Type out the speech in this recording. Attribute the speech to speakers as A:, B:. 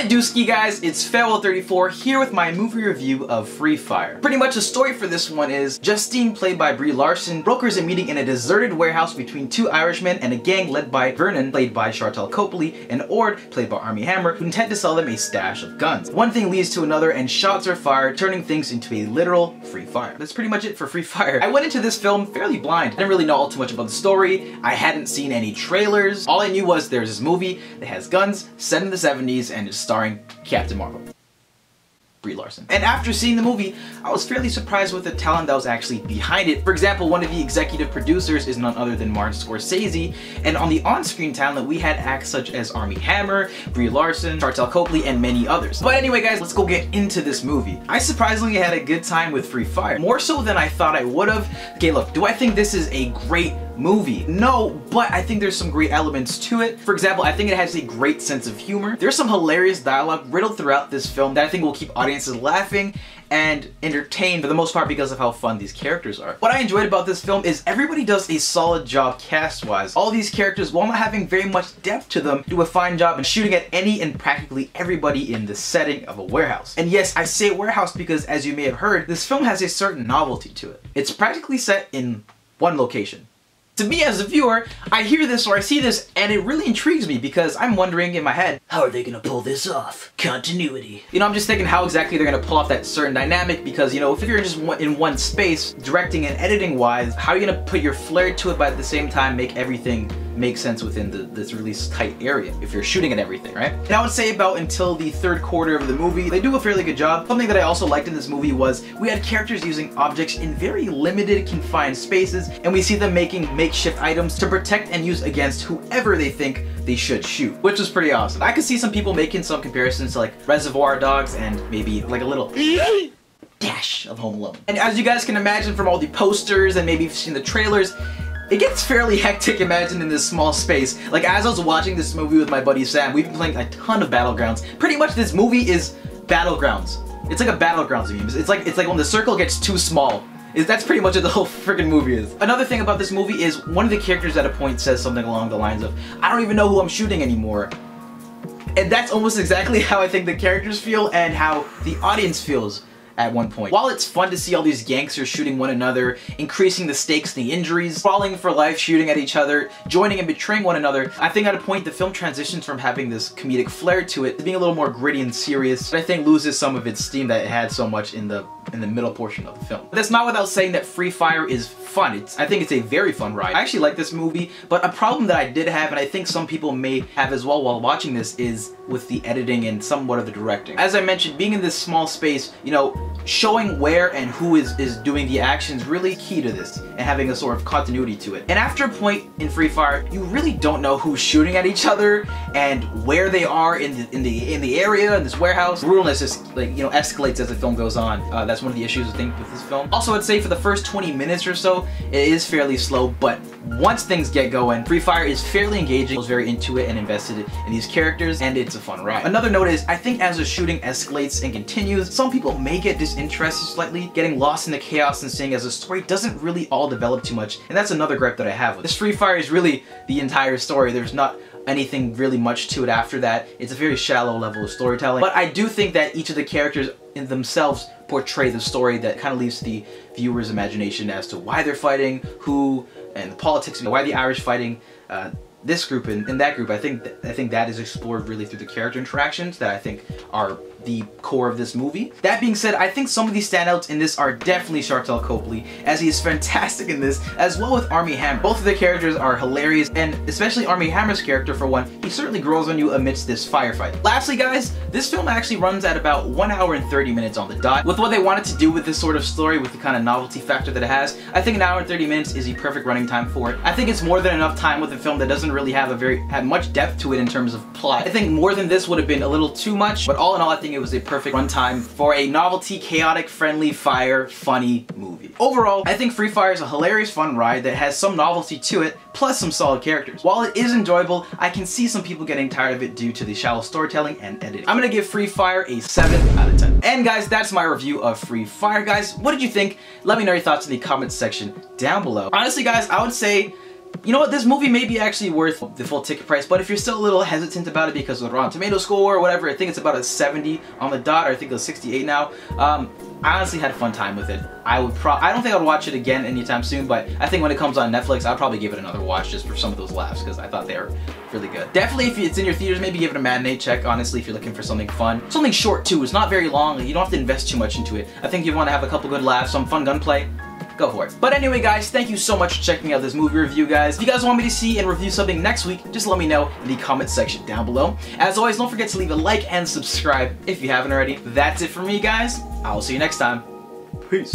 A: What a dooski, guys, it's Farewell34 here with my movie review of Free Fire. Pretty much the story for this one is Justine, played by Brie Larson, brokers a meeting in a deserted warehouse between two Irishmen and a gang led by Vernon, played by Chartel Copley, and Ord, played by Armie Hammer, who intend to sell them a stash of guns. One thing leads to another and shots are fired, turning things into a literal free fire. That's pretty much it for Free Fire. I went into this film fairly blind. I didn't really know all too much about the story. I hadn't seen any trailers. All I knew was there's this movie that has guns, set in the 70s, and is starring Captain Marvel. Brie Larson. And after seeing the movie, I was fairly surprised with the talent that was actually behind it. For example, one of the executive producers is none other than Martin Scorsese, and on the on-screen talent, we had acts such as Armie Hammer, Brie Larson, Chartel Copley, and many others. But anyway, guys, let's go get into this movie. I surprisingly had a good time with Free Fire, more so than I thought I would have. Okay, look, do I think this is a great movie? No, but I think there's some great elements to it. For example, I think it has a great sense of humor. There's some hilarious dialogue riddled throughout this film that I think will keep audiences laughing and entertained for the most part because of how fun these characters are. What I enjoyed about this film is everybody does a solid job cast-wise. All these characters, while not having very much depth to them, do a fine job in shooting at any and practically everybody in the setting of a warehouse. And yes, I say warehouse because, as you may have heard, this film has a certain novelty to it. It's practically set in one location. To me as a viewer, I hear this or I see this and it really intrigues me because I'm wondering in my head, how are they gonna pull this off? Continuity. You know, I'm just thinking how exactly they're gonna pull off that certain dynamic because, you know, if you're just in one space, directing and editing wise, how are you gonna put your flair to it but at the same time make everything make sense within this really tight area if you're shooting at everything, right? And I would say about until the third quarter of the movie, they do a fairly good job. Something that I also liked in this movie was we had characters using objects in very limited confined spaces and we see them making makeshift items to protect and use against whoever they think they should shoot, which was pretty awesome. I could see some people making some comparisons to like Reservoir Dogs and maybe like a little dash of Home Alone. And as you guys can imagine from all the posters and maybe you've seen the trailers, it gets fairly hectic, imagine, in this small space. Like, as I was watching this movie with my buddy Sam, we've been playing a ton of Battlegrounds. Pretty much this movie is Battlegrounds. It's like a Battlegrounds meme. It's like when the circle gets too small. That's pretty much what the whole freaking movie is. Another thing about this movie is one of the characters at a point says something along the lines of, I don't even know who I'm shooting anymore. And that's almost exactly how I think the characters feel and how the audience feels at one point. While it's fun to see all these gangsters shooting one another, increasing the stakes, the injuries, falling for life, shooting at each other, joining and betraying one another, I think at a point the film transitions from having this comedic flair to it to being a little more gritty and serious, but I think loses some of its steam that it had so much in the middle portion of the film. But that's not without saying that Free Fire is fun. I think it's a very fun ride. I actually like this movie, but a problem that I did have, and I think some people may have as well while watching this, is with the editing and somewhat of the directing. As I mentioned, being in this small space, you know, showing where and who is doing the actions really key to this and having a sort of continuity to it. And after a point in Free Fire, you really don't know who's shooting at each other and where they are in the area, in this warehouse. Brutalness just, like, you know, escalates as the film goes on. That's one of the issues I think with this film. Also, I'd say for the first 20 minutes or so, it is fairly slow, but once things get going, Free Fire is fairly engaging. I was very into it and invested in these characters, and it's a fun ride. Another note is, I think as the shooting escalates and continues, some people may get disinterested slightly, getting lost in the chaos and seeing as the story doesn't really all develop too much, and that's another gripe that I have with this. Free Fire is really the entire story. There's not anything really much to it after that. It's a very shallow level of storytelling, but I do think that each of the characters in themselves portray the story that kind of leaves the viewer's imagination as to why they're fighting, who, and the politics, and why the Irish fighting this group and that group. I think that is explored really through the character interactions that I think are the core of this movie. That being said, I think some of these standouts in this are definitely Chartel Copley, as he is fantastic in this, as well with Armie Hammer. Both of the characters are hilarious, and especially Armie Hammer's character, for one, he certainly grows on you amidst this firefight. Lastly, guys, this film actually runs at about 1 hour and 30 minutes on the dot. With what they wanted to do with this sort of story, with the kind of novelty factor that it has, I think 1 hour and 30 minutes is the perfect running time for it. I think it's more than enough time with a film that doesn't really have much depth to it in terms of plot. I think more than this would have been a little too much, but all in all, I think it was a perfect runtime for a novelty, chaotic, friendly, fire, funny movie. Overall, I think Free Fire is a hilarious, fun ride that has some novelty to it, plus some solid characters. While it is enjoyable, I can see some people getting tired of it due to the shallow storytelling and editing. I'm gonna give Free Fire a 7 out of 10. And guys, that's my review of Free Fire. Guys, what did you think? Let me know your thoughts in the comments section down below. Honestly, guys, I would say You know what, this movie may be actually worth the full ticket price, but if you're still a little hesitant about it because of the Rotten Tomato score or whatever, I think it's about a 70 on the dot, or I think it's 68 now. I honestly had a fun time with it. I don't think I would watch it again anytime soon, but I think when it comes on Netflix, I'll probably give it another watch just for some of those laughs, because I thought they were really good. Definitely, if it's in your theaters, maybe give it a matinee check, honestly, if you're looking for something fun. Something short, too. It's not very long. You don't have to invest too much into it. I think you want to have a couple good laughs, some fun gunplay. Go for it. But anyway, guys, thank you so much for checking out this movie review, guys. If you guys want me to see and review something next week, just let me know in the comment section down below. As always, don't forget to leave a like and subscribe if you haven't already. That's it for me, guys. I'll see you next time. Peace.